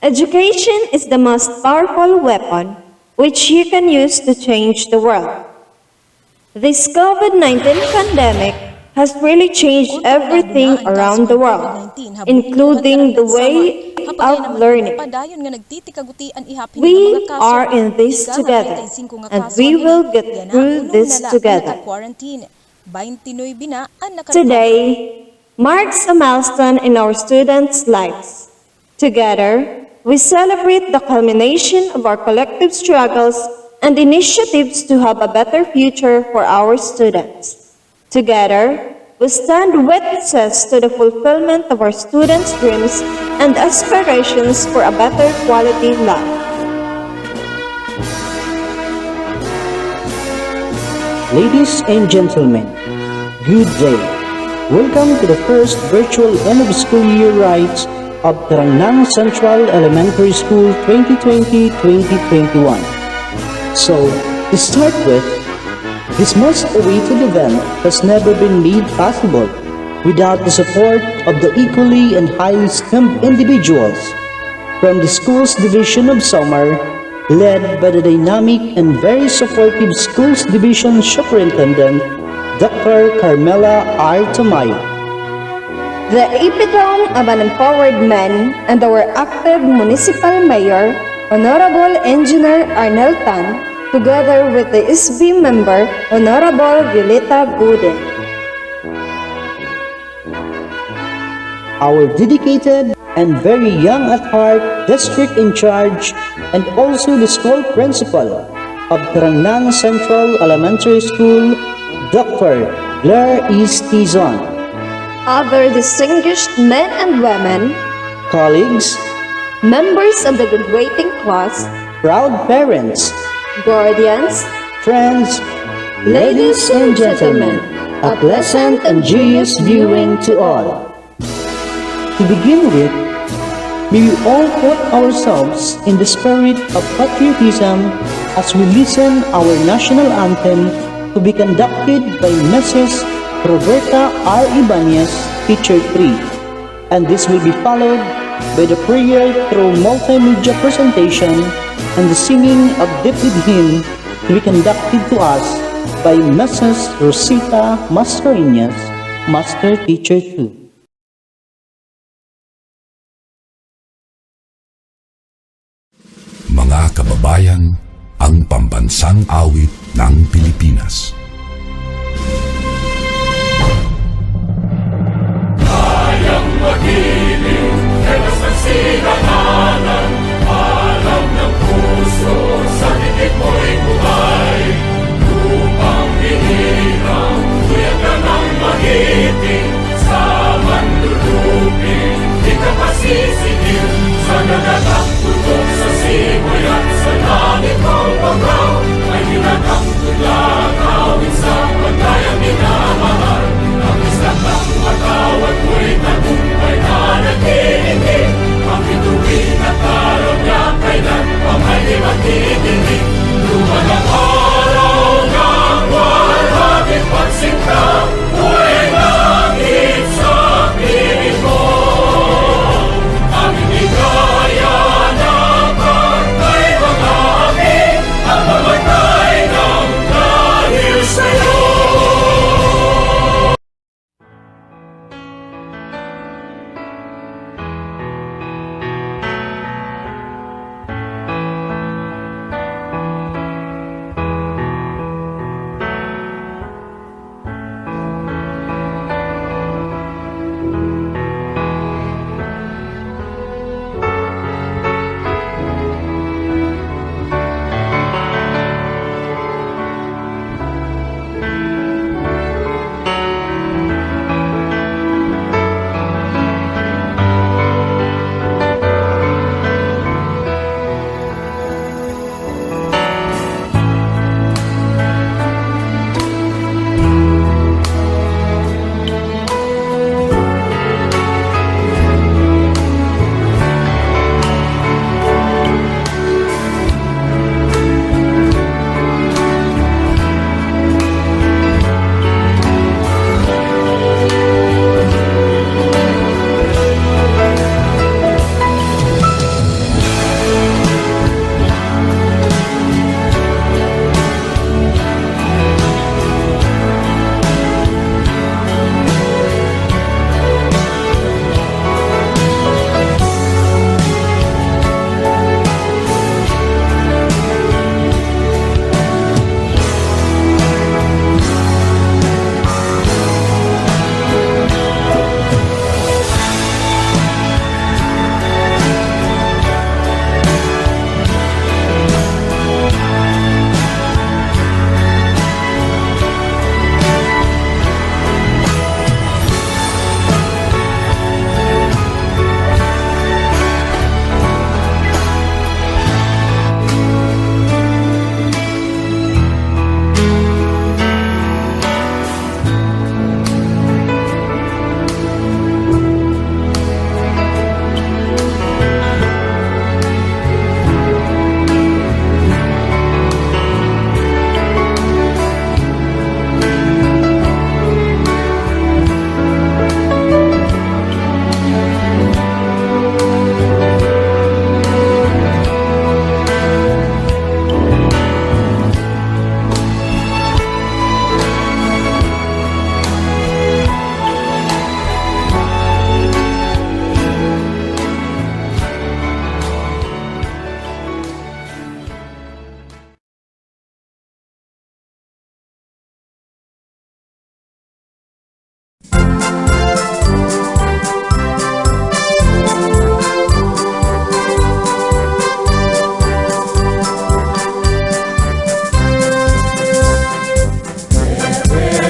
Education is the most powerful weapon which you can use to change the world. This COVID-19 pandemic has really changed everything around the world, including the way of learning. We are in this together, and we will get through this together. Today marks a milestone in our students' lives. Together, we celebrate the culmination of our collective struggles and initiatives to have a better future for our students. Together, we stand witnesses to the fulfillment of our students' dreams and aspirations for a better quality life. Ladies and gentlemen, good day. Welcome to the first virtual end-of-school year rites of Tarangnan Central Elementary School 2020-2021. So, to start with, this much-awaited event has never been made possible without the support of the equally and highly skilled individuals from the school's Division of Summer, led by the dynamic and very supportive Schools Division Superintendent, Dr. Carmela R. Tamayo. The epitome of an empowered man and our active Municipal Mayor, Honorable Engineer Arnel Tan, together with the SB member, Honorable Violeta Guden. Our dedicated and very young at heart district in charge and also the school principal of Tarangnan Central Elementary School, Dr. Blair E. Tizon. Other distinguished men and women, Colleagues, members of the graduating class, proud parents, guardians, friends, ladies and gentlemen, a pleasant and joyous viewing to all. To begin with, may we all put ourselves in the spirit of patriotism as we listen our national anthem to be conducted by Mrs. Roberta R. Ibanez, Teacher 3, and this will be followed by the prayer through multimedia presentation and the singing of David hymn to be conducted to us by Mrs. Rosita Mascareñas, Master Teacher 2. Mga kababayan, ang pambansang awit ng Pilipinas. Magiliw, helas ng sinananan, alam ng puso, sa titik mo'y buhay. Lupang hinirang, tuyag ka ng magiting, sa manlulupin, di ka pasisigil, sa nagatang tutok sa simoy at sa langit mong bangaw, ay hinagang tulakaw,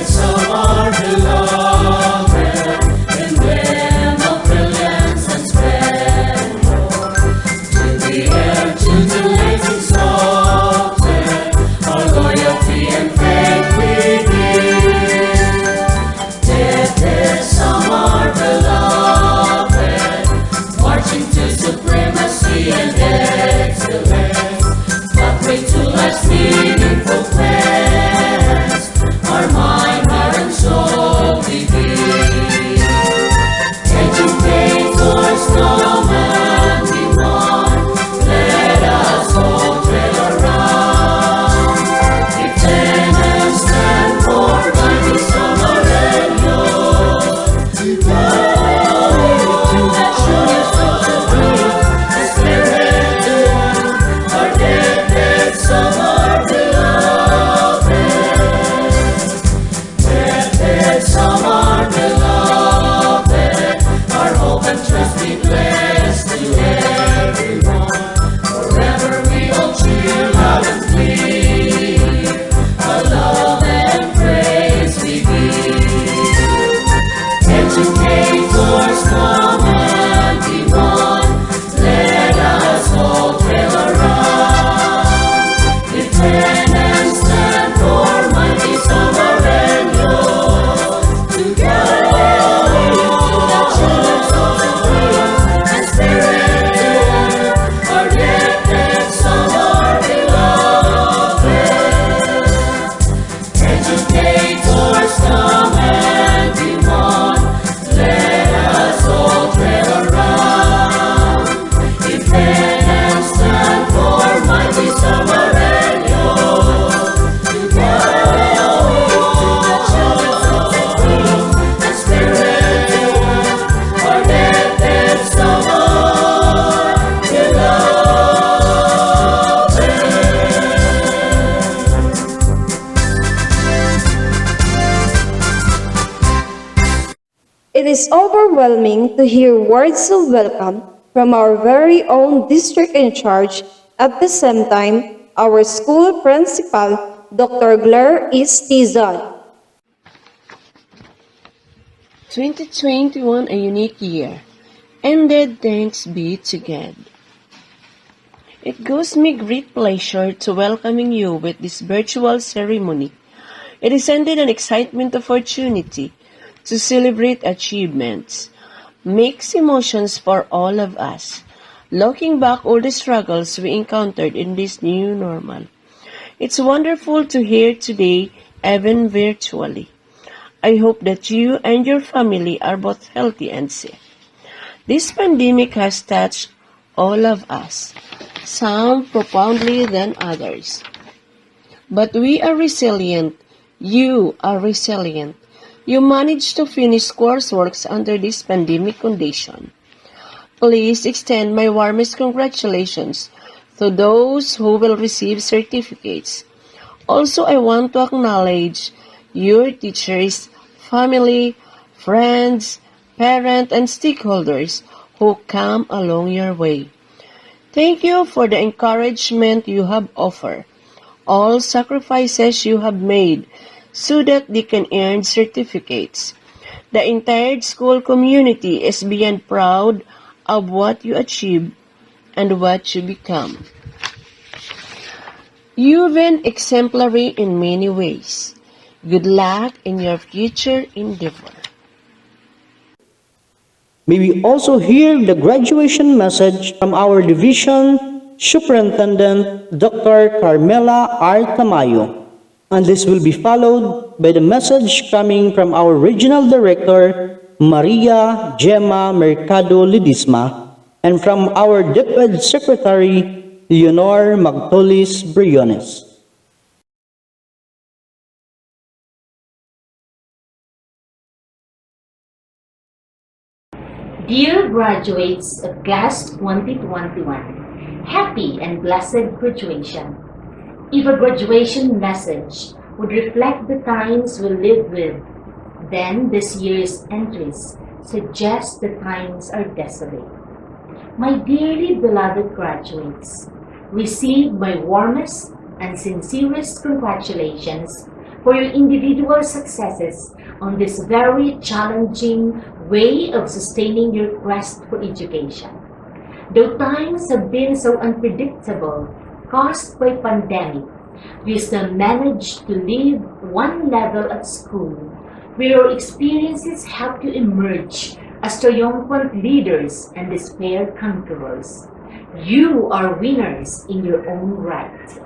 Some are beloved, emblem of brilliance and splendor. To the air, to the lanes exalted, our loyalty and faith we give. There some are beloved, marching to supremacy and excellence, pathway to life's meaningful quest. Our mind, heart, and soul we give. Educators come and demand, let us all trail around. If tenants stand for mighty summer and yours, to action is such a dream, as spirit to one, our dead summer beloved. Some are beloved, our hope and trust be blessed to everyone. Forever we all cheer loud and clear, our love and praise we give. Educators come and be one, let us all trail around. If tenants stand for mighty summer and yours, Educators come and be one, let us all trail around. If tenants stand for mighty summer and yours, together to the children of the King, and spirit to one, our dead summer beloved. It is overwhelming to hear words of welcome from our very own district in charge. At the same time, our school principal, Dr. Blair is Tizon. 2021, a unique year, ended thanks be to God. It gives me great pleasure to welcoming you with this virtual ceremony. It is indeed an excitement opportunity to celebrate achievements, mixed emotions for all of us, looking back all the struggles we encountered in this new normal. It's wonderful to hear today, even virtually. I hope that you and your family are both healthy and safe. This pandemic has touched all of us, some profoundly than others. But we are resilient. You are resilient. You managed to finish coursework under this pandemic condition. Please extend my warmest congratulations to those who will receive certificates. Also, I want to acknowledge your teachers, family, friends, parents, and stakeholders who come along your way. Thank you for the encouragement you have offered, all sacrifices you have made so that they can earn certificates. The entire school community is beyond proud of what you achieved and what you become. You've been exemplary in many ways. Good luck in your future endeavor. May we also hear the graduation message from our division superintendent, Dr. Carmela R. Tamayo. And this will be followed by the message coming from our regional director, Maria Gemma Mercado Lidisma, and from our DepEd Secretary, Leonor Magtolis Briones. Dear graduates of Class 2021, happy and blessed graduation. If a graduation message would reflect the times we live with, Then this year's entries suggest the times are desolate. My dearly beloved graduates, receive my warmest and sincerest congratulations for your individual successes on this very challenging way of sustaining your quest for education. Though times have been so unpredictable, caused by pandemic, we still managed to live one level at school, where your experiences help you emerge as triumphant leaders and despair conquerors. You are winners in your own right.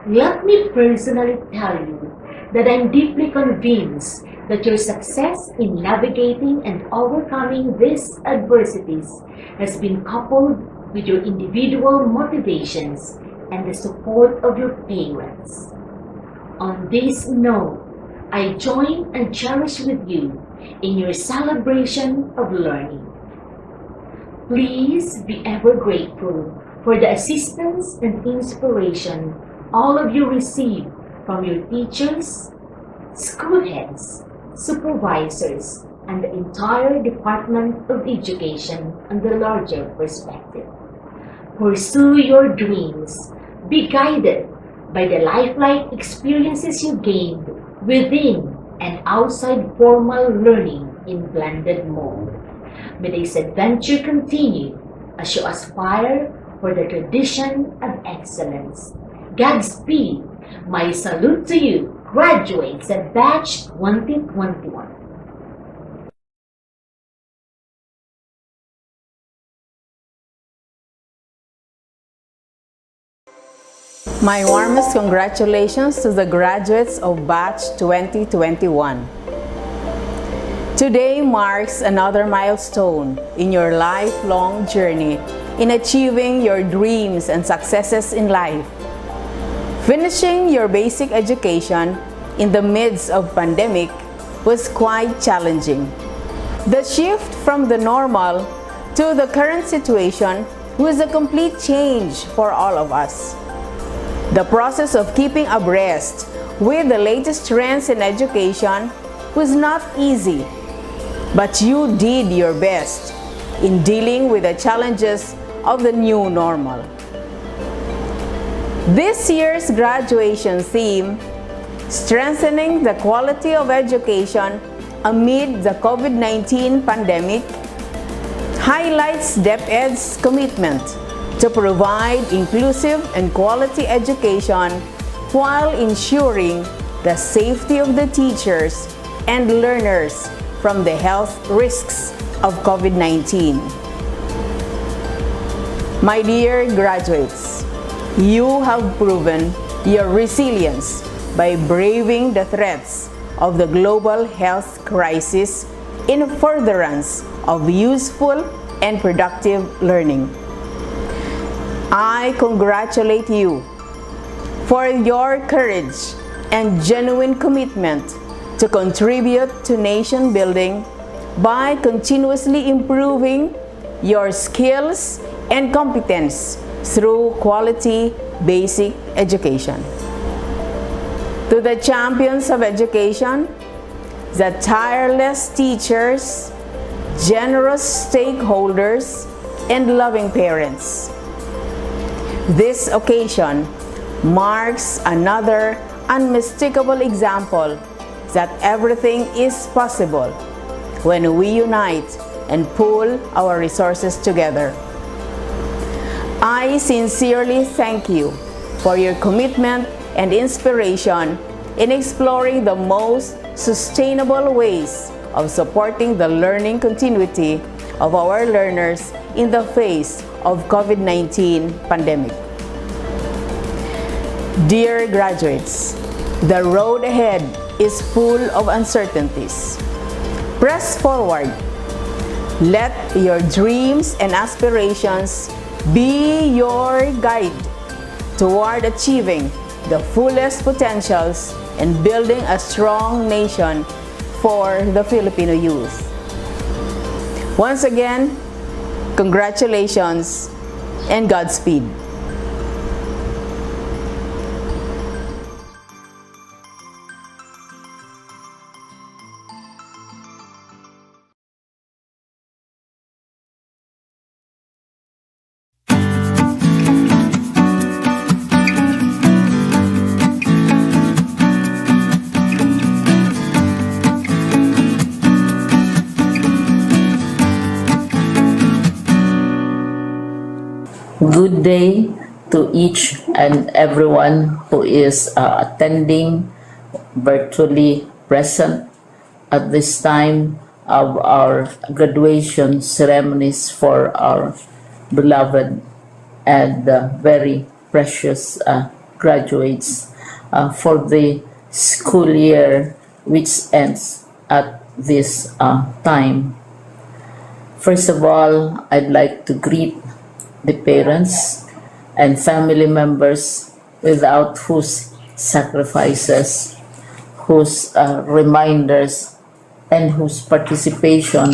Let me personally tell you that I'm deeply convinced that your success in navigating and overcoming these adversities has been coupled with your individual motivations and the support of your parents. On this note, I join and cherish with you in your celebration of learning. Please be ever grateful for the assistance and inspiration all of you receive from your teachers, school heads, supervisors, and the entire Department of Education on the larger perspective. Pursue your dreams. Be guided by the lifelike experiences you gained within and outside formal learning in blended mode. May this adventure continue as you aspire for the tradition of excellence. Godspeed. My salute to you, graduates at Batch 2021. My warmest congratulations to the graduates of Batch 2021. Today marks another milestone in your lifelong journey in achieving your dreams and successes in life. Finishing your basic education in the midst of pandemic was quite challenging. The shift from the normal to the current situation was a complete change for all of us. The process of keeping abreast with the latest trends in education was not easy, but you did your best in dealing with the challenges of the new normal. This year's graduation theme, Strengthening the Quality of Education Amid the COVID-19 Pandemic, highlights DepEd's commitment to provide inclusive and quality education while ensuring the safety of the teachers and learners from the health risks of COVID-19. My dear graduates, you have proven your resilience by braving the threats of the global health crisis in furtherance of useful and productive learning. I congratulate you for your courage and genuine commitment to contribute to nation building by continuously improving your skills and competence through quality basic education. To the champions of education, the tireless teachers, generous stakeholders, and loving parents, this occasion marks another unmistakable example that everything is possible when we unite and pool our resources together. I sincerely thank you for your commitment and inspiration in exploring the most sustainable ways of supporting the learning continuity of our learners in the face of COVID-19 pandemic. Dear graduates, the road ahead is full of uncertainties. Press forward. Let your dreams and aspirations be your guide toward achieving the fullest potentials and building a strong nation for the Filipino youth. Once again, congratulations and Godspeed. Good day to each and everyone who is attending virtually present at this time of our graduation ceremonies for our beloved and very precious graduates for the school year which ends at this time. First of all, I'd like to greet the parents and family members without whose sacrifices, whose reminders, and whose participation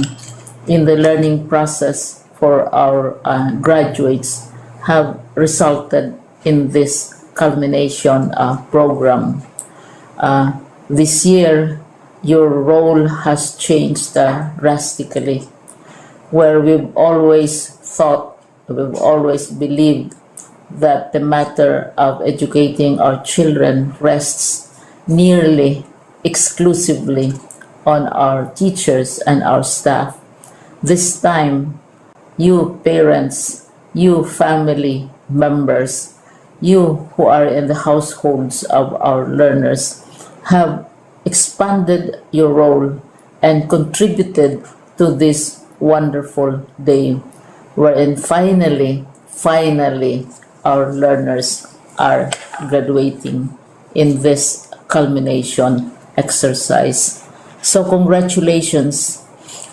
in the learning process for our graduates have resulted in this culmination program. This year, your role has changed drastically, where we've always thought, we've always believed that the matter of educating our children rests nearly exclusively on our teachers and our staff. This time, you parents, you family members, you who are in the households of our learners have expanded your role and contributed to this wonderful day wherein finally our learners are graduating in this culmination exercise. So congratulations,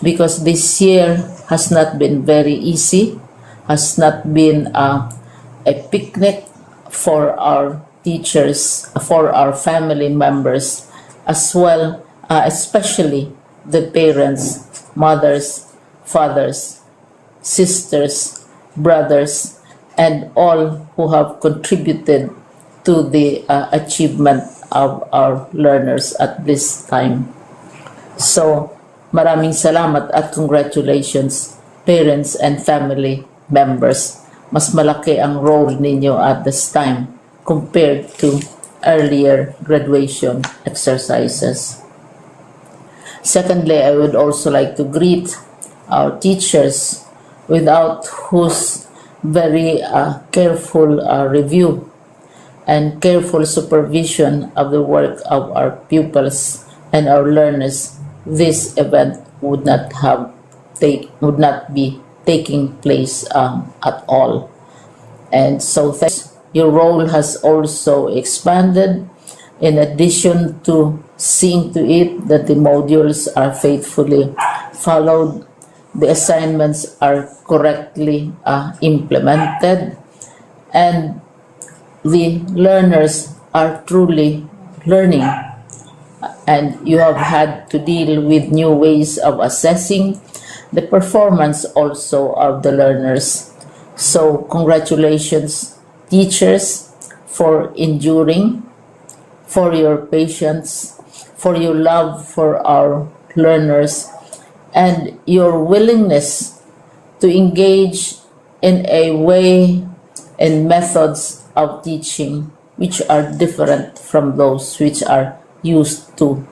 because this year has not been very easy, has not been a picnic for our teachers, for our family members, as well, especially the parents, mothers, fathers, sisters, brothers, and all who have contributed to the achievement of our learners at this time. So, maraming salamat at congratulations, parents and family members. Mas malaki ang role ninyo at this time compared to earlier graduation exercises. Secondly, I would also like to greet our teachers, without whose very careful review and careful supervision of the work of our pupils and our learners, this event would not be taking place at all. And so your role has also expanded, in addition to seeing to it that the modules are faithfully followed, the assignments are correctly implemented, and the learners are truly learning. And you have had to deal with new ways of assessing the performance also of the learners. So congratulations, teachers, for enduring, for your patience, for your love for our learners, and your willingness to engage in a way and methods of teaching which are different from those which are used to.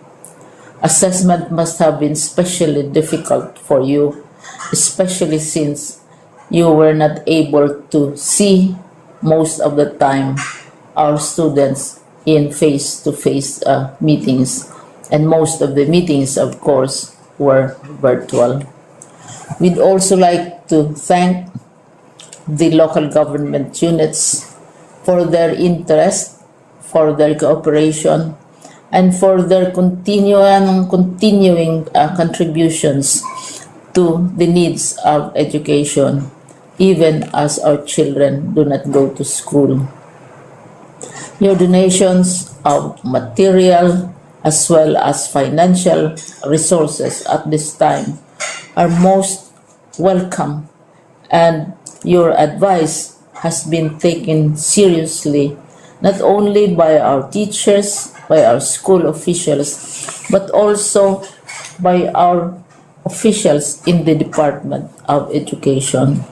Assessment must have been especially difficult for you, especially since you were not able to see most of the time our students in face-to-face meetings, and most of the meetings, of course, were virtual. We'd also like to thank the local government units for their interest, for their cooperation, and for their continuing contributions to the needs of education, even as our children do not go to school. Your donations of material as well as financial resources at this time are most welcome, and your advice has been taken seriously not only by our teachers, by our school officials, but also by our officials in the Department of Education.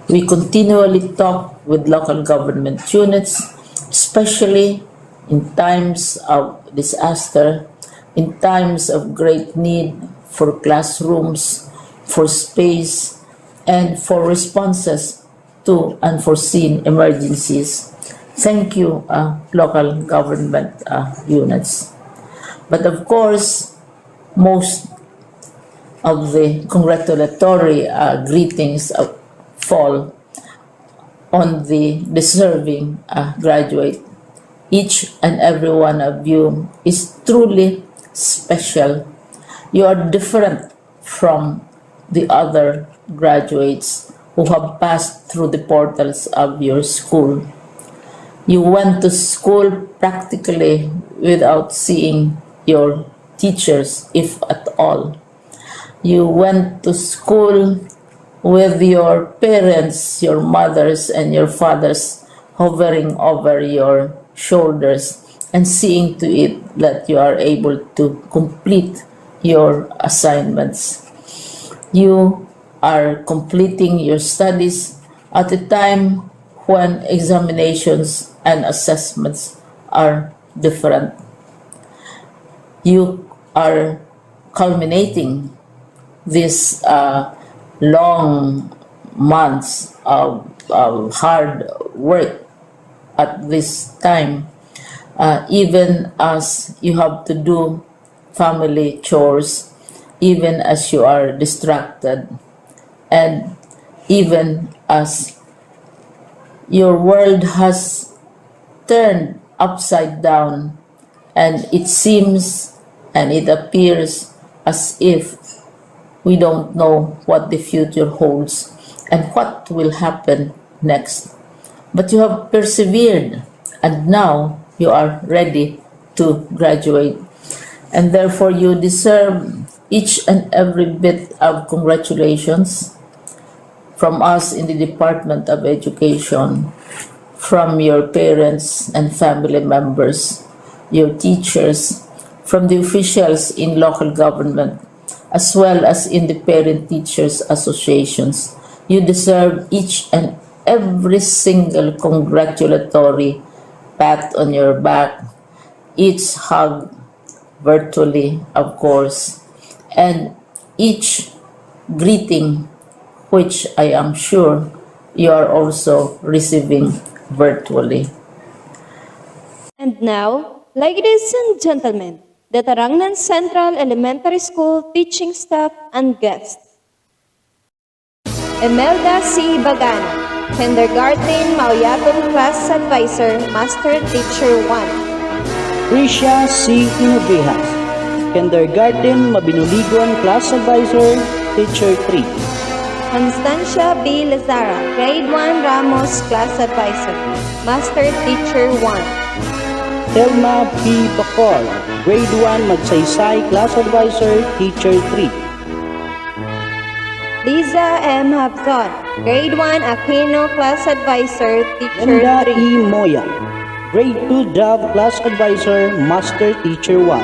We continually talk with local government units, especially in times of disaster, in times of great need for classrooms, for space, and for responses to unforeseen emergencies. Thank you, local government units. But of course, most of the congratulatory greetings fall on the deserving graduate. Each and every one of you is truly special. You are different from the other graduates who have passed through the portals of your school. You went to school practically without seeing your teachers, if at all. You went to school with your parents, your mothers, and your fathers hovering over your shoulders and seeing to it that you are able to complete your assignments. You are completing your studies at a time when examinations and assessments are different. You are culminating these long months of hard work at this time, even as you have to do family chores, even as you are distracted, and even as your world has turned upside down, and it seems and it appears as if we don't know what the future holds and what will happen next. But you have persevered, and now you are ready to graduate. And therefore, you deserve each and every bit of congratulations from us in the Department of Education, from your parents and family members, your teachers, from the officials in local government, as well as in the parent teachers associations. You deserve each and every single congratulatory pat on your back, each hug virtually, of course, and each greeting, which I am sure you are also receiving virtually. And now, ladies and gentlemen, the Tarangnan Central Elementary School teaching staff and guests. Emelda C. Bagana, Kindergarten Mauyatong Class Advisor, Master Teacher 1. Prisha C. Inobijas, Kindergarten Mabinuligon Class Advisor, Teacher 3. Constancia B. Lazara, Grade 1 Ramos Class Advisor, Master Teacher 1. Telma P. Bacor, Grade 1 Magsaysay Class Advisor, Teacher 3. Liza M. Habzon, Grade 1 Aquino Class Advisor, Teacher Linda 3. E. Moya, Grade 2 Job Class Advisor, Master Teacher 1.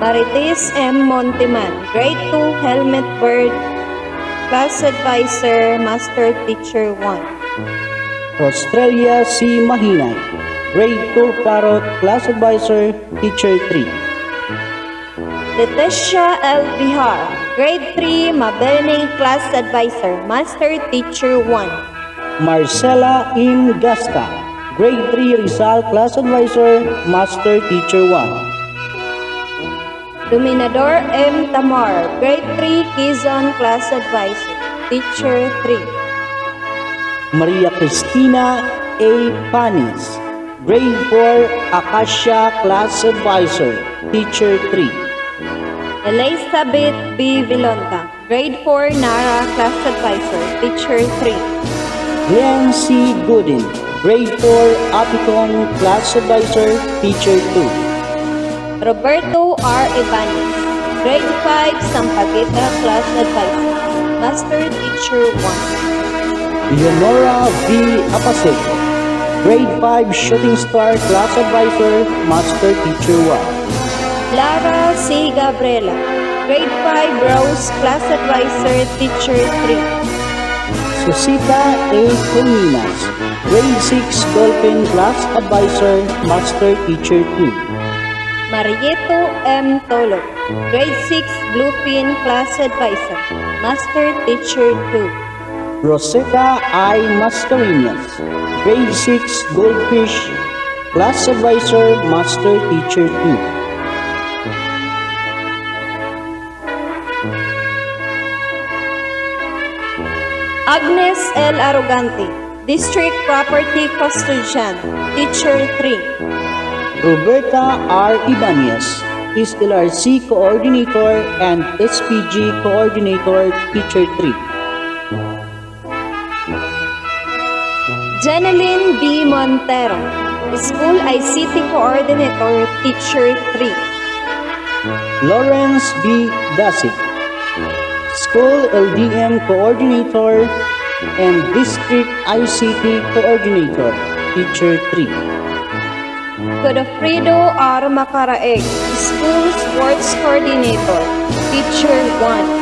Marites M. Monteman, Grade 2 Helmet Bird Class Advisor, Master Teacher 1. Australia C. Mahinay, Grade 2 Parrot Class Advisor, Teacher 3. Leticia L. Bihar, Grade 3 Mabene Class Advisor, Master Teacher 1. Marcela M. Gasta, Grade 3 Rizal Class Advisor, Master Teacher 1. Dominador M. Tamar, Grade 3 Quezon Class Advisor, Teacher 3. Maria Cristina A. Panis, Grade 4 Acacia Class Advisor, Teacher 3. Elizabeth B. Vilonta, Grade 4 Nara Class Advisor, Teacher 3. Glenn C. Gooden, Grade 4 Apicon Class Advisor, Teacher 2. Roberto R. Ibanez, Grade 5 Sampaguita Class Advisor, Master Teacher 1. Leonora V. Apasig, Grade 5 Shooting Star Class Advisor, Master Teacher 1. Lara C. Gabriela, Grade 5 Rose Class Advisor, Teacher 3. Susita A. Colinas, Grade 6 Dolphin Class Advisor, Master Teacher 2. Marieto M. Tolo, Grade 6 Bluefin Class Advisor, Master Teacher 2. Rosetta I. Mascarenhas, Grade 6 Goldfish, Class Advisor, Master Teacher 2. Agnes L. Arrogante, District Property Custodian, Teacher 3. Roberta R. Ibanez, SLRC Coordinator and SPG Coordinator, Teacher 3. Jeneline B. Montero, School ICT Coordinator, Teacher 3. Lawrence B. Dasik, School LDM Coordinator and District ICT Coordinator, Teacher 3. Godofredo R. Macaraeg, School Sports Coordinator, Teacher 1.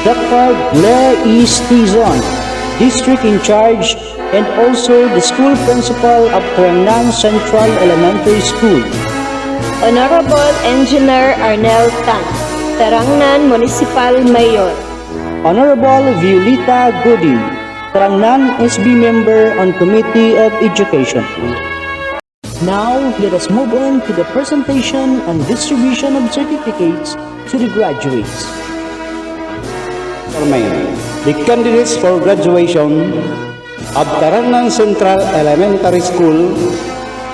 Dr. Blair E. Stizon, District in Charge and also the School Principal of Tarangnan Central Elementary School. Honorable Engineer Arnel Tan, Tarangnan Municipal Mayor. Honorable Violeta Godin, Tarangnan SB Member on Committee of Education. Now, let us move on to the presentation and distribution of certificates to the graduates. The candidates for graduation of Tarangnan Central Elementary School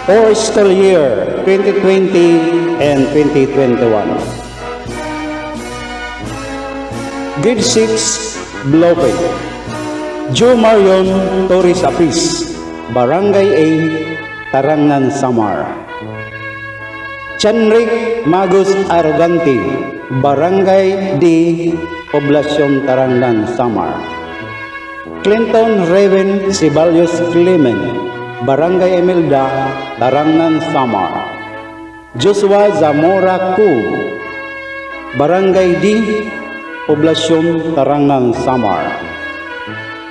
for school year 2020 and 2021. Grade 6, Blope. Joe Marion Torres Apis, Barangay A, Tarangnan, Samar. Chanric Magus Arrogante, Barangay D, Poblacion Tarangnan, Samar. Clinton Raven Ceballos Clement, Barangay Emelda, Tarangnan, Samar. Joshua Zamora Cu, Barangay D, Poblacion Tarangnan, Samar.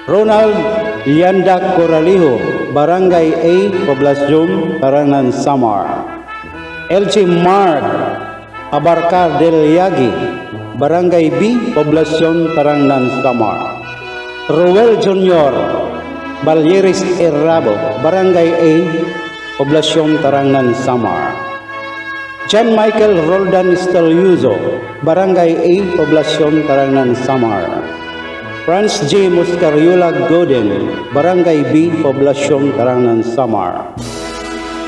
Ronald Lianda Coralijo, Barangay A, Poblacion Tarangnan, Samar. LG Mark Abarcar del Yagi, Barangay B, Poblacion Tarangnan, Samar. Ruel Jr. Balyeris Errabo, Barangay A, Poblacion Tarangnan, Samar. John Michael Roldan Esteliuso, Barangay A, Poblacion Tarangnan, Samar. Franz J. Muscariola Godin, Barangay B, Poblacion Tarangnan, Samar.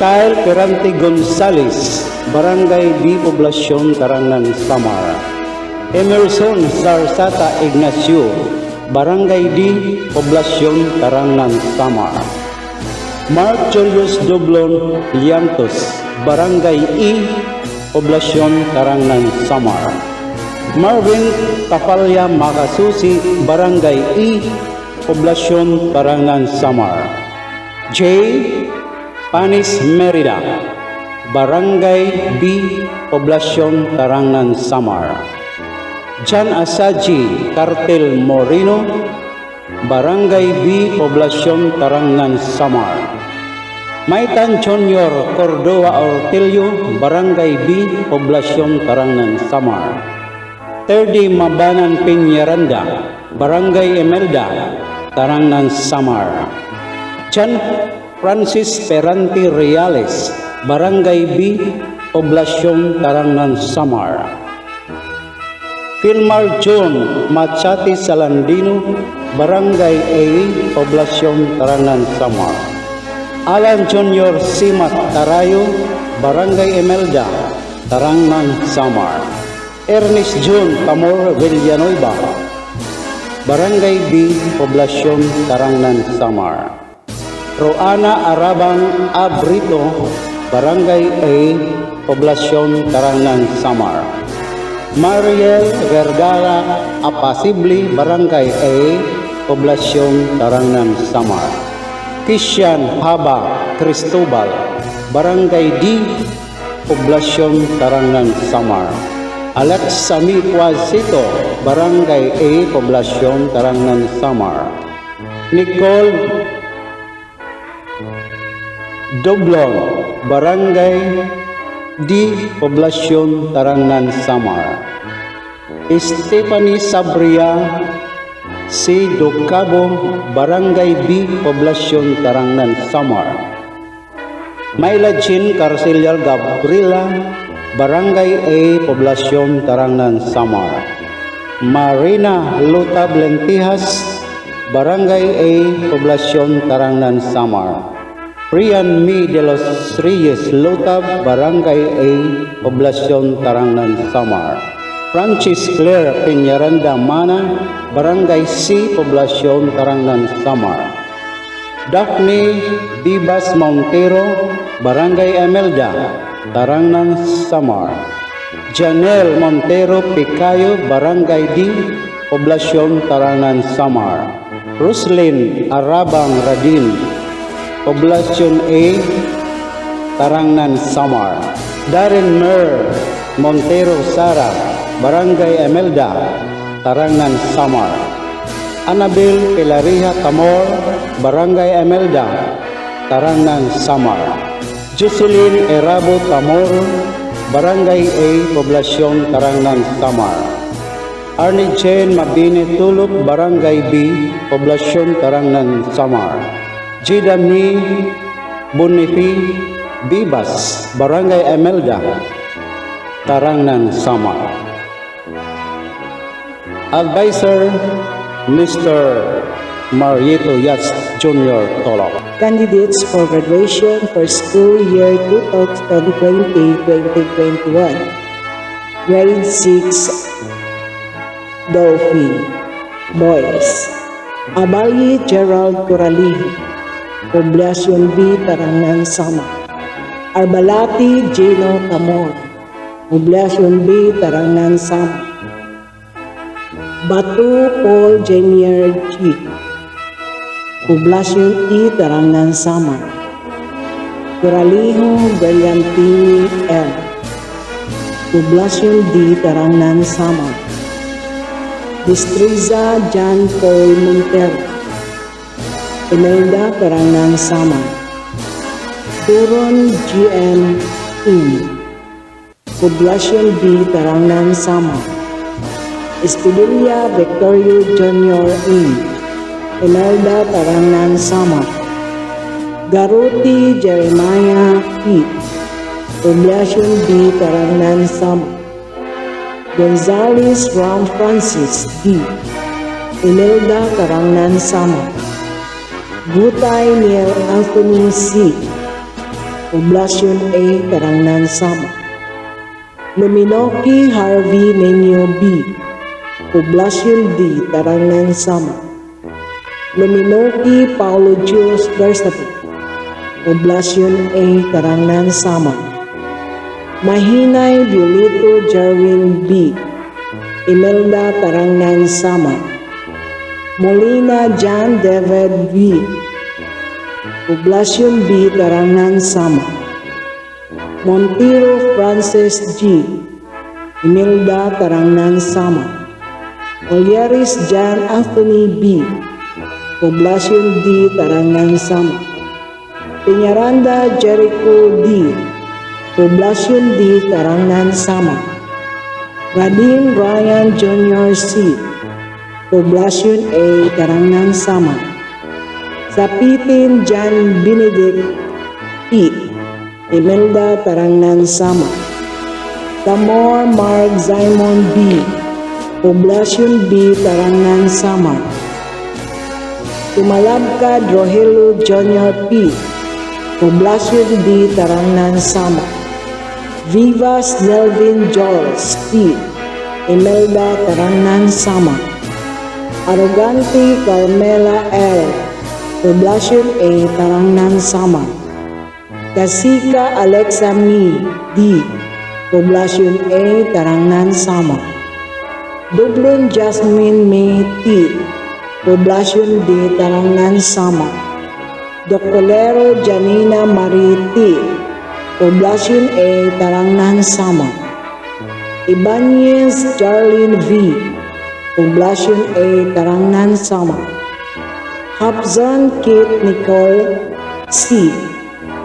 Kyle Perante Gonzales, Barangay B, Poblacion Tarangnan, Samar. Emerson Zarsata Ignacio, Barangay D, Poblacion Tarangnan, Samar. Mark Julius Doblon Liantos, Barangay E, Poblacion Tarangnan, Samar. Marvin Tapalya Makasusi, Barangay E, Poblacion Tarangnan, Samar. J. Panis Merida, Barangay B, Poblacion Tarangnan, Samar. Jan Asaji Cartel Moreno, Barangay B, Poblacion Tarangnan, Samar. Maitan Junior Cordova Ortilio, Barangay B, Poblacion Tarangnan, Samar. Terdi Mabanan Piñaranda, Barangay Emelda, Tarangnan, Samar. Jan Francis Perante Reales, Barangay B, Poblacion Tarangnan, Samar. Filmar John Machati Salandino, Barangay A, Poblacion Tarangnan, Samar. Alan Junior Simat Tarayo, Barangay Emelda, Tarangnan, Samar. Ernest John Tamor Villanueva, Barangay B, Poblacion Tarangnan, Samar. Roana Arabang Abrito, Barangay A, Poblacion Tarangnan, Samar. Mariel Vergara Apasibli, Barangay A, Poblacion Tarangnan, Samar. Kishan Haba Cristobal, Barangay D, Poblacion Tarangnan, Samar. Alex Sami Quasito, Barangay A, Poblacion Tarangnan, Samar. Nicole Doblon, Barangay D. Poblasyon Tarangnan Samar. Stephanie Sabria C. Docabo, Barangay B, Poblasyon Tarangnan Samar. Mayla Jean Carcelial Gabriela, Barangay A, Poblasyon Tarangnan Samar. Marina Lutab Lentijas, Barangay A, Poblasyon Tarangnan Samar. Rian Mi de los Reyes Lutab, Barangay A, Poblasyon Tarangnan Samar. Francis Claire Peñaranda Mana, Barangay C, Poblasyon Tarangnan Samar. Daphne Bibas Montero, Barangay Emelda, Tarangnan Samar. Janelle Montero Picayo, Barangay D, Poblasyon Tarangnan Samar. Roslyn Arabang Radin, Poblasyon A, Tarangnan Samar. Darren Mer Montero Sara, Barangay Emelda, Tarangnan Samar. Annabel Pelariha Tamor, Barangay Emelda, Tarangnan Samar. Jocelyn Erabo Tamor, Barangay A, Poblasyon Tarangnan Samar. Arnie Jane Mabini Tulok, Barangay B, Poblasyon Tarangnan Samar. Jida Mi Bonifi Bibas, Barangay Emelda, Tarangnan Samar. Advisor, Mr. Mariето Yats Jr. Tolok. Candidates for graduation for school year 2020-2021. Grade 6, Dolphin, Boys. Abayi Gerald Coralijo, Poblasyon B, Tarangnan Samar. Arbalati Gino Tamor, Poblasyon B, Tarangnan Samar. Batu Paul Jenier G, Poblasyon E, Tarangnan Samar. Coralijo Brilliantini L, Poblasyon D, Tarangnan Samar. Destreza John Paul Montero, Imelda, Tarangnan Samar. Turon GM In, Poblasyon B, Tarangnan Samar. Espidelia Victorio Jr. In, Imelda, Tarangnan Samar. Garuti Jeremiah P, Poblasyon B, Tarangnan Samar. Gonzales Ram Francis D, Imelda, Tarangnan Samar. Gutay Neil Anthony C, Poblasyon A, Tarangnan Samar. Luminoki Harvey Nenyo B, Poblasyon D, Tarangnan Samar. Luminoki Paulo Jules Verstappen, Poblasyon A, Tarangnan Samar. Mahinay Violito Jarwin B, Imelda, Tarangnan Samar. Molina John David V, Poblasyon B, Tarangnan Samar. Montero Francis G, Imelda, Tarangnan Samar. Oliaris John Anthony B, Poblasyon D, Tarangnan Samar. Peñaranda Jericho D, Poblasyon D, Tarangnan Samar. Radin Ryan Jr. C, Poblasyon A, Tarangnan Samar. Sapitin John Benedict P, Imelda, Tarangnan Samar. Tamor Mark Simon B, Poblasyon B, Tarangnan Samar. Tumalabkad Rogelio Jr. P, Poblasyon D, Tarangnan Samar. Vivas Nelvin Jols P, Imelda, Tarangnan Samar. Arrogante Carmela L, Poblasyon A, Tarangnan Samar. Kasika Alexa Mi D, Poblasyon A, Tarangnan Samar. Dublin Jasmine May T, Poblasyon D, Tarangnan Samar. Doctorero Janina Marie T, Poblasyon A, Tarangnan Samar. Ibanez Jarlene V, Poblasyon A, Tarangnan Samar. Hapzan Kate Nicole C,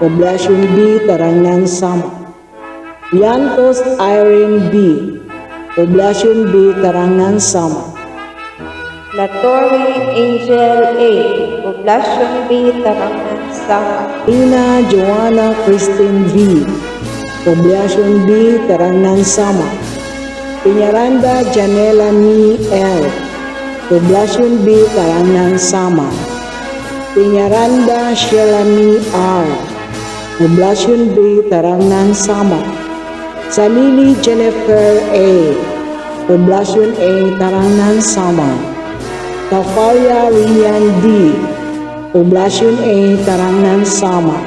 Poblasyon B, Tarangnan Samar. Yantos Irene B. Poblacion B. Tarangnan, Samar. Latori Angel A. Poblacion B. Tarangnan, Samar. Ina Joanna Christine V. Poblacion B. Tarangnan, Samar. Piñaranda Janela Ni L. Poblacion B. Tarangnan, Samar. Piñaranda Shelami R. Poblacion B. Tarangnan, Samar. Salili Jennifer A. Poblacion A. Tarangnan, Samar. Tafaria Rian D. Poblacion A. Tarangnan, Samar.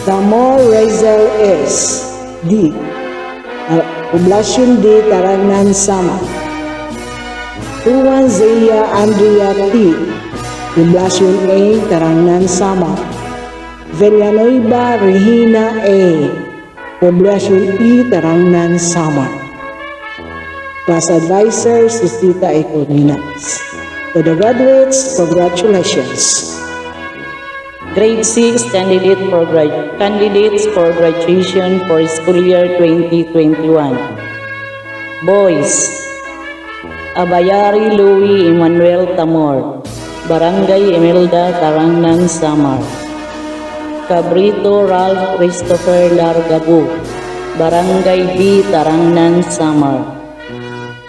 Tamor Razel S. D. Poblacion D. Tarangnan, Samar. Tuan Zelia Andrea T. Poblacion A. Tarangnan, Samar. Villanueva Regina A. Poblacion E. Tarangnan, Samar. Class Advisor Susita Economics. To the graduates, congratulations. Grade 6 candidates for graduation for school year 2021. Boys: Abayari Louie Emmanuel Tamor, Barangay Imelda, Tarangnan, Samar. Cabrito Ralph Christopher Largabu, Barangay B, Tarangnan, Samar.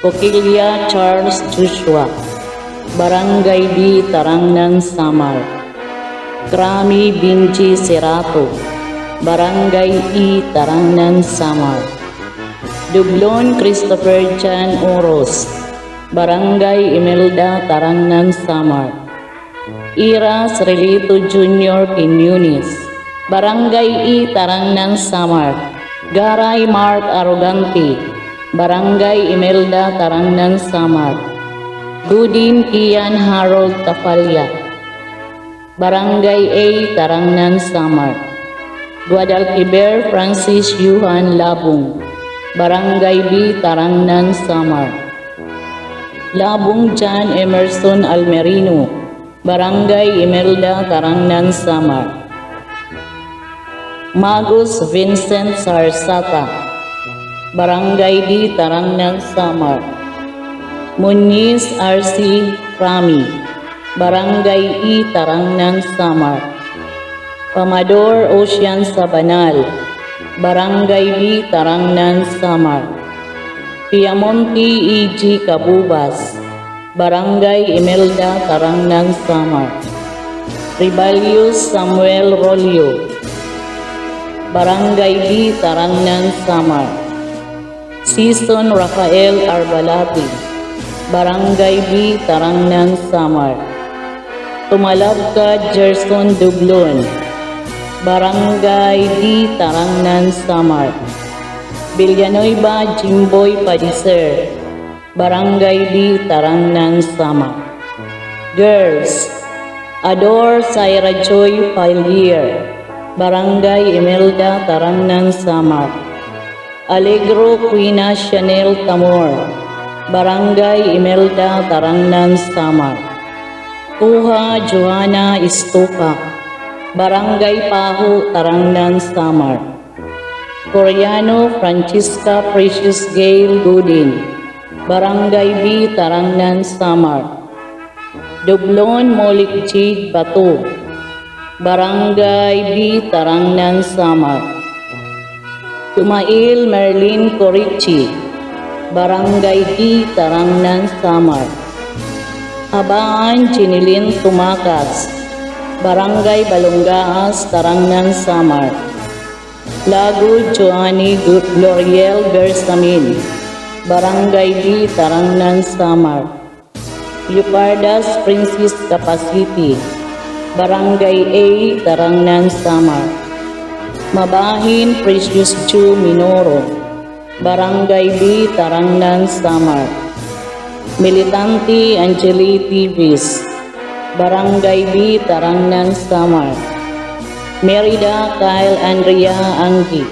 Coquilla Charles Joshua, Barangay B, Tarangnan, Samar. Krami Binji Serato, Barangay E, Tarangnan, Samar. Dublon Christopher Chan Oros, Barangay Imelda, Tarangnan, Samar. Iras Relito Jr. Quiñones, Barangay E, Tarangnan, Samar. Garay Mark Arrogante, Barangay Imelda, Tarangnan, Samar. Gudin Kian Harold Tafalya, Barangay A, Tarangnan, Samar. Guadalquivir Francis Yuhan Labong, Barangay B, Tarangnan, Samar. Labong John Emerson Almerino, Barangay Imelda, Tarangnan, Samar. Magus Vincent Sarsata, Barangay D, Tarangnan, Samar. Muniz RC Rami, Barangay E, Tarangnan, Samar. Pamador Ocean Sabanal, Barangay B, Tarangnan, Samar. Piamonte E.G. Cabubas, Barangay Imelda, Tarangnan, Samar. Ribalius Samuel Rolio, Barangay B, Tarangnan, Samar. Season Rafael Arbalati, Barangay B, Tarangnan, Samar. Tumalabka Gerson Dublon, Barangay D, Tarangnan, Samar. Villanueva Jimboy Padiser, Barangay D, Tarangnan, Samar. Girls: Ador Saira Joy Palier, Barangay Imelda, Tarangnan, Samar. Alegro Quina Chanel Tamor, Barangay Imelda, Tarangnan, Samar. Kuha Johanna Istupa, Barangay Paho, Tarangnan, Samar. Coreano Francisca Precious Gail Godin, Barangay B, Tarangnan, Samar. Dublon Molik Jade Bato, Barangay B, Tarangnan, Samar. Tumail Merlin Corichi, Barangay D, Tarangnan, Samar. Habaan Chinilin Tumakas, Barangay Balongaas, Tarangnan, Samar. Lago Joanny Gloriel Bersamin, Barangay D, Tarangnan, Samar. Yupardas Princess Capacity, Barangay A, Tarangnan, Samar. Mabahin Precious Ju Minoro, Barangay B, Tarangnan, Samar. Militante Angeli Tivis, Barangay B, Tarangnan, Samar. Merida Kyle Andrea Anggi,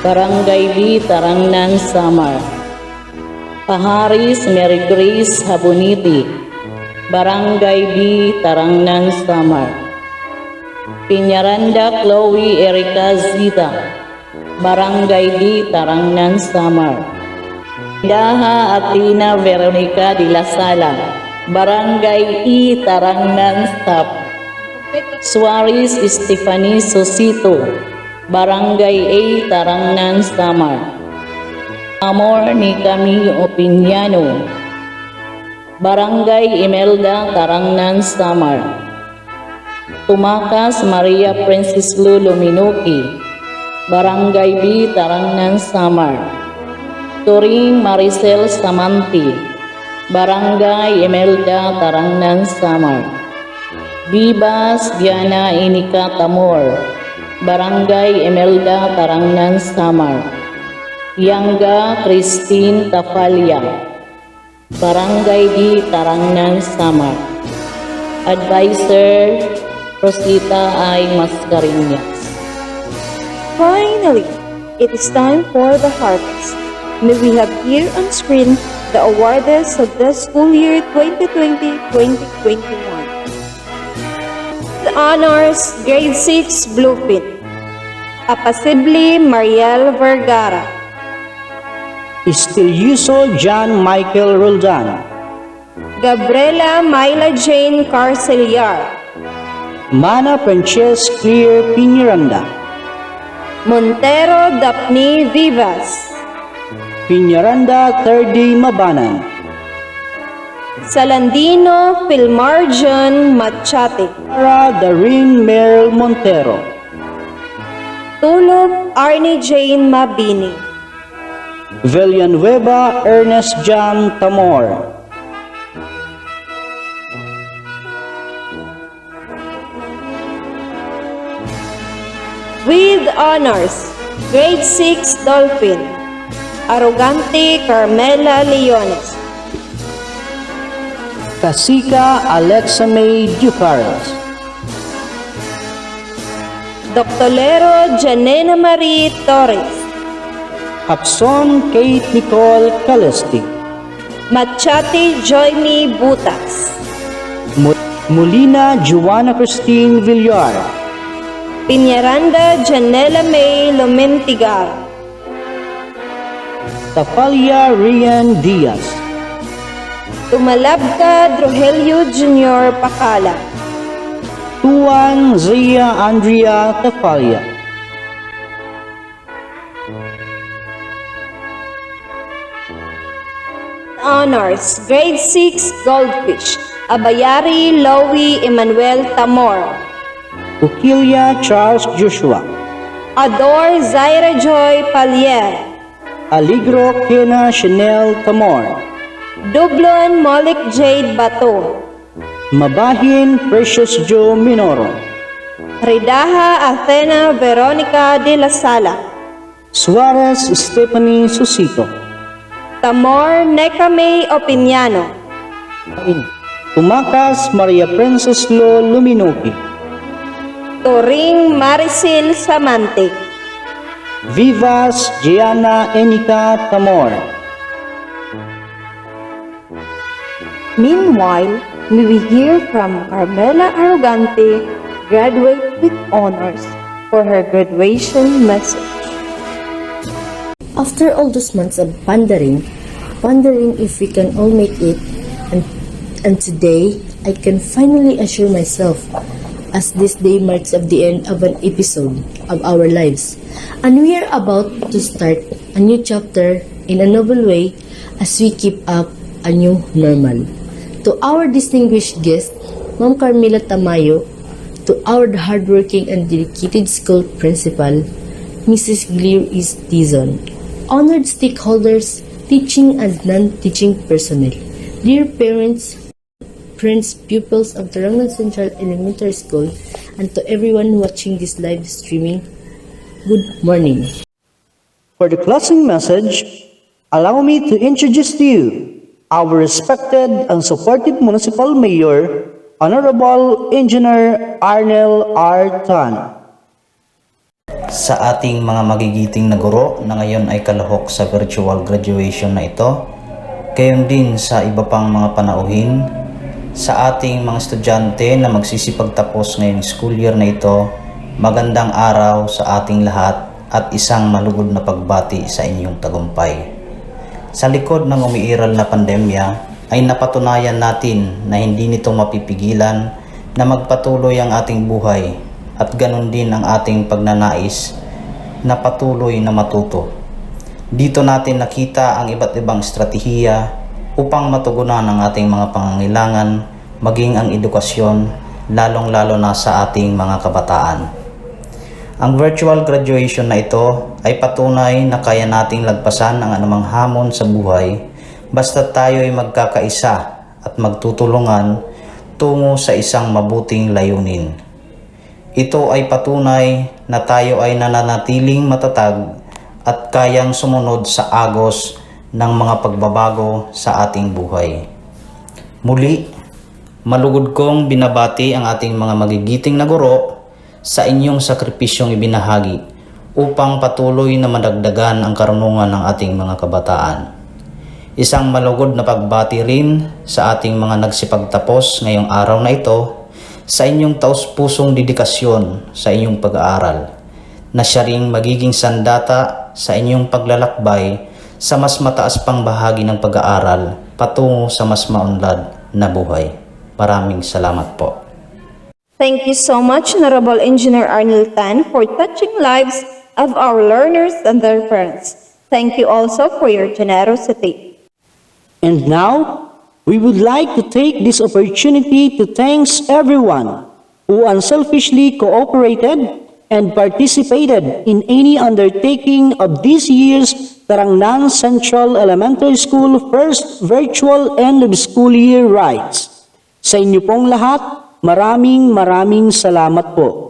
Barangay B, Tarangnan, Samar. Paharis Mary Grace Habuniti, Barangay B, Tarangnan, Samar. Piñaranda Chloe Erica Zita, Barangay D. Tarangnan, Samar. Daha Atina Veronica de la Sala, Barangay E. Tarangnan, Stap. Suarez Stephanie Sosito, Barangay A. Tarangnan, Samar. Amor ni Camille Opiniano, Barangay Imelda, Tarangnan, Samar. Tumakas Maria Princess Lulu Minuki, Barangay B. Tarangnan, Samar. Turing Maricel Samanti, Barangay Imelda, Tarangnan, Samar. Bibas Diana Inika Tamor, Barangay Imelda, Tarangnan, Samar. Yangga Christine Tafalia, Barangay D. Tarangnan, Samar. Advisor Rosita I. Mascarinas. Finally, it is time for the harvest. May we have here on screen the awardees of the school year 2020-2021. The honors, grade 6, Bluefin. Apacible Mariel Vergara. Estilioso John Michael Roldan. Gabriela Myla Jane Carceliar. Mana Frances Clear Piñaranda. Montero Daphne Vivas. Piñaranda Terdi Mabanan. Salandino Filmarjon Machate. Para Darin Merl Montero. Tulog Arnie Jane Mabini. Villanueva Ernest John Tamor. With honors, grade 6 Dolphin. Arrogante Carmela Leones. Casika Alexa May Ducares. Doctolero Janena Marie Torres. Hapson Kate Nicole Calesti. Machate Joymi Butas. Molina Joanna Christine Villar. Piñaranda Janela May Lumentigar. Tafalia Rian Diaz. Tumalabka Drogelio Jr. Pakala. Tuan Zia Andrea Tafalia. Honors, grade 6 Goldfish. Abayari Lowy Emmanuel Tamor. Ukilia Charles Joshua. Ador Zaira Joy Palier. Aligro Kena Chanel Tamor. Dublon Molik Jade Bato. Mabahin Precious Joe Minoro. Ridaha Athena Veronica de la Sala. Suarez Stephanie Susito. Tamor Necame Opiniano. Tumakas Maria Princess Lo Luminoki. Turing Maricel Samante. Vivas Gianna Enika Tamor. Meanwhile, may we hear from Carmela Arrogante, graduate with honors, for her graduation message. After all those months of pondering if we can all make it, and today I can finally assure myself, as this day marks of the end of an episode of our lives, and we are about to start a new chapter in a novel way as we keep up a new normal. To our distinguished guest, Ma'am Carmela Tamayo, to our hardworking and dedicated school principal, Mrs. Gleer is Tizon, honored stakeholders, teaching and non-teaching personnel, dear parents, friends, pupils of Tarangnan Central Elementary School, and to everyone watching this live streaming, good morning. For the closing message, allow me to introduce to you our respected and supportive Municipal Mayor, Honorable Engineer Arnel R. Tan. Sa ating mga magigiting na guro na ngayon ay kalahok sa virtual graduation na ito, gayon din sa iba pang mga panauhin, sa ating mga estudyante na magsisipagtapos ngayong school year na ito, magandang araw sa ating lahat at isang malugod na pagbati sa inyong tagumpay. Sa likod ng umiiral na pandemya ay napatunayan natin na hindi nito mapipigilan na magpatuloy ang ating buhay at ganun din ang ating pagnanais na patuloy na matuto. Dito natin nakita ang iba't ibang estratehiya upang matugunan ang ating mga pangangailangan, maging ang edukasyon, lalong-lalo na sa ating mga kabataan. Ang virtual graduation na ito ay patunay na kaya nating lagpasan ang anumang hamon sa buhay basta tayo ay magkakaisa at magtutulungan tungo sa isang mabuting layunin. Ito ay patunay na tayo ay nananatiling matatag at kayang sumunod sa agos ng mga pagbabago sa ating buhay. Muli, malugod kong binabati ang ating mga magigiting na guro sa inyong sakripisyong ibinahagi upang patuloy na madagdagan ang karunungan ng ating mga kabataan. Isang malugod na pagbati rin sa ating mga nagsipagtapos ngayong araw na ito sa inyong taus-pusong dedikasyon sa inyong pag-aaral, na siya ring magiging sandata sa inyong paglalakbay sa mas mataas pang bahagi ng pag-aaral patungo sa mas maunlad na buhay. Maraming salamat po. Thank you so much, Honorable Engineer Arnel Tan, for touching lives of our learners and their parents. Thank you also for your generosity. And now, we would like to take this opportunity to thank everyone who unselfishly cooperated and participated in any undertaking of this year's Tarangnan Central Elementary School First Virtual End of School Year Rites. Sa inyo pong lahat, maraming salamat po.